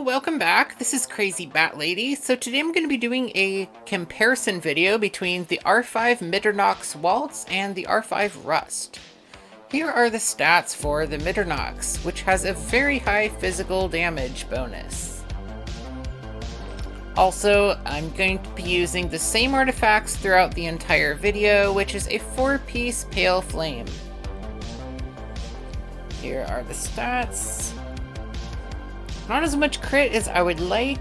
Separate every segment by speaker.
Speaker 1: Hello, welcome back. This is KrazyBatLady. So today I'm going to be doing a comparison video between the R5 Mitternachts Waltz and the R5 Rust. Here are the stats for the Mitternachts, which has a very high physical damage bonus. Also, I'm going to be using the same artifacts throughout the entire video, which is a 4-piece Pale Flame. Here are the stats. Not as much crit as I would like.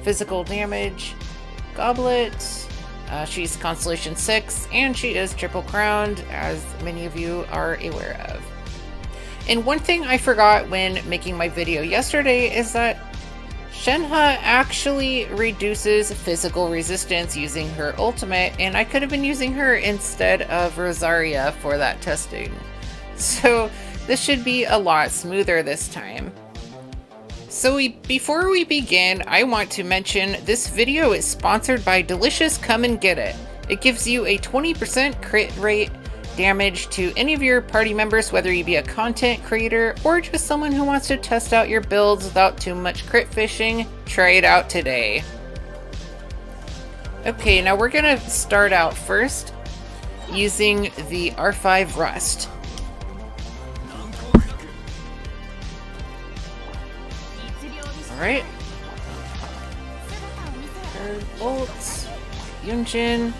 Speaker 1: Physical damage. Goblet. She's Constellation 6, and she is triple crowned, as many of you are aware of. And one thing I forgot when making my video yesterday is that Shenhe actually reduces physical resistance using her ultimate, and I could have been using her instead of Rosaria for that testing. So this should be a lot smoother this time. So before we begin, I want to mention this video is sponsored by Delicious Come and Get It. It gives you a 20% crit rate damage to any of your party members, whether you be a content creator or just someone who wants to test out your builds without too much crit fishing. Try it out today. Okay, now we're gonna start out first using the R5 Rust. Alright. Bolts, Yunjin,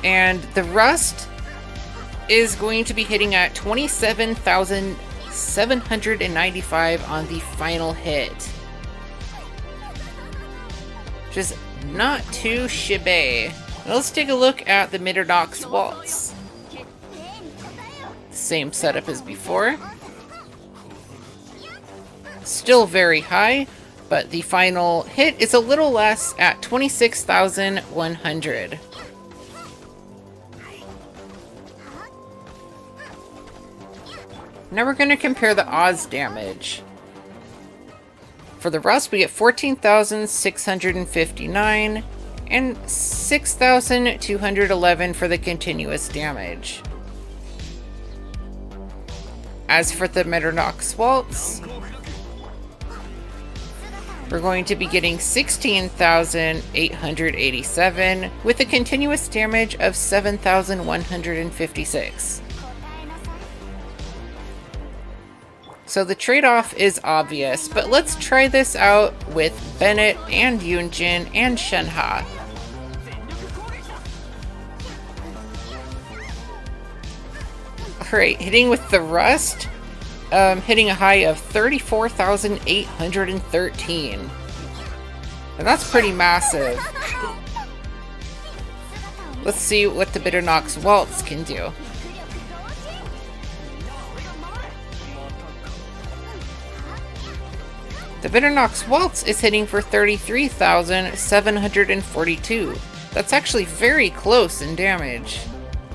Speaker 1: and the Rust is going to be hitting at 27,795 on the final hit. Which is not too shabby. Let's take a look at the Mitternachts Waltz. Same setup as before. Still very high, but the final hit is a little less at 26,100. Now we're going to compare the odds damage. For the Rust, we get 14,659 and 6,211 for the continuous damage. As for the Mitternachts Waltz, we're going to be getting 16,887 with a continuous damage of 7,156. So the trade-off is obvious, but let's try this out with Bennett and Yunjin and Shenhe. Alright, hitting with the Rust, hitting a high of 34,813. And that's pretty massive. Let's see what the Mitternachts Waltz can do. The Mitternachts Waltz is hitting for 33,742. That's actually very close in damage.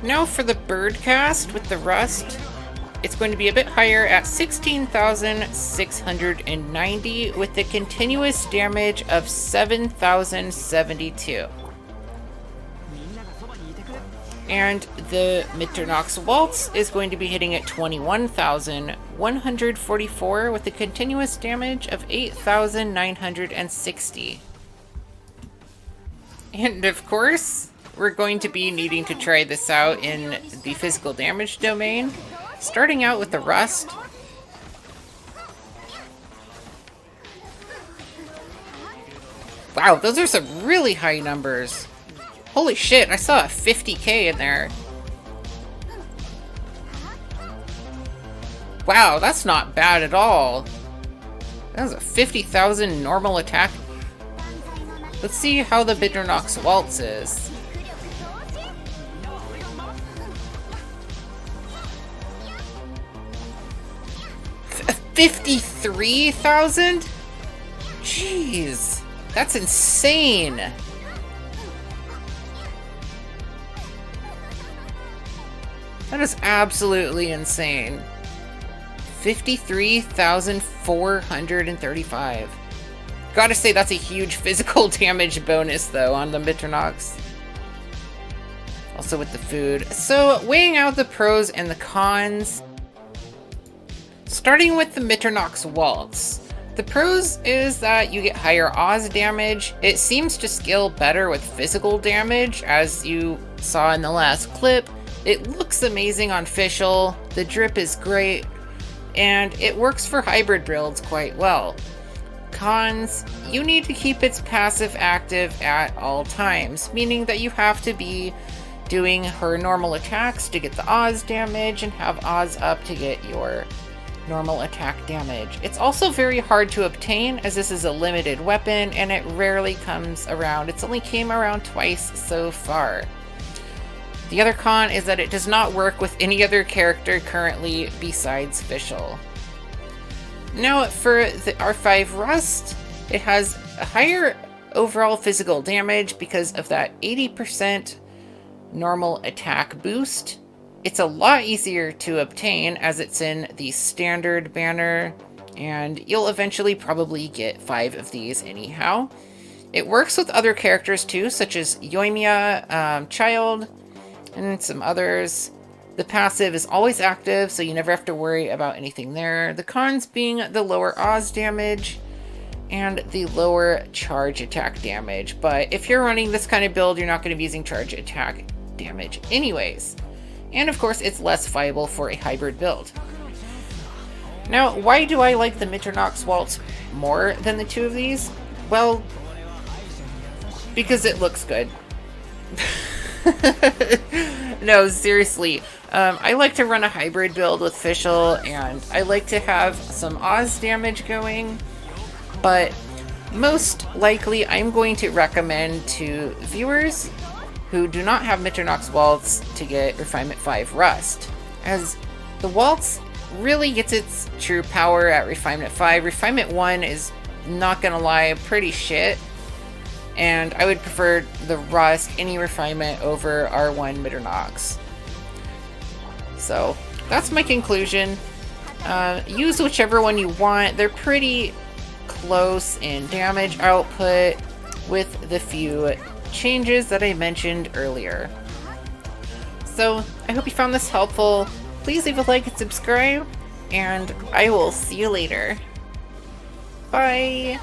Speaker 1: Now for the bird cast with the Rust, it's going to be a bit higher at 16,690 with a continuous damage of 7,072. And the Mitternachts Waltz is going to be hitting at 21,144 with a continuous damage of 8,960. And of course, we're going to be needing to try this out in the physical damage domain. Starting out with the Rust. Wow, those are some really high numbers. Holy shit, I saw a 50k in there. Wow, that's not bad at all. That was a 50,000 normal attack. Let's see how the Mitternachts Waltz is. 53,000? Jeez, that's insane. That is absolutely insane. 53,435. Gotta say, that's a huge physical damage bonus, though, on the Mitternachts. Also with the food. So, weighing out the pros and the cons. Starting with the Mitternachts Waltz. The pros is that you get higher Oz damage. It seems to scale better with physical damage, as you saw in the last clip. It looks amazing on Fischl, the drip is great, and it works for hybrid builds quite well. Cons, you need to keep its passive active at all times, meaning that you have to be doing her normal attacks to get the Oz damage and have Oz up to get your normal attack damage. It's also very hard to obtain, as this is a limited weapon and it rarely comes around. It's only came around twice so far. The other con is that it does not work with any other character currently besides Fischl. Now for the R5 Rust, it has a higher overall physical damage because of that 80% normal attack boost. It's a lot easier to obtain as it's in the standard banner, and you'll eventually probably get 5 of these anyhow. It works with other characters too, such as Yoimiya, Child, and some others. The passive is always active, so you never have to worry about anything there. The cons being the lower Oz damage and the lower charge attack damage. But if you're running this kind of build, you're not going to be using charge attack damage anyways. And of course, it's less viable for a hybrid build. Now, why do I like the Mitternachts Waltz more than the two of these? Well, because it looks good. No, seriously. I like to run a hybrid build with Fischl, and I like to have some Oz damage going. But most likely, I'm going to recommend to viewers who do not have Mitternachts Waltz to get Refinement 5 Rust, as the Waltz really gets its true power at Refinement 5. Refinement 1 is, not gonna lie, pretty shit, and I would prefer the Rust, any refinement, over R1 Mitternachts. So that's my conclusion. Use whichever one you want. They're pretty close in damage output with the few changes that I mentioned earlier. So I hope you found this helpful. Please leave a like and subscribe, and I will see you later. Bye!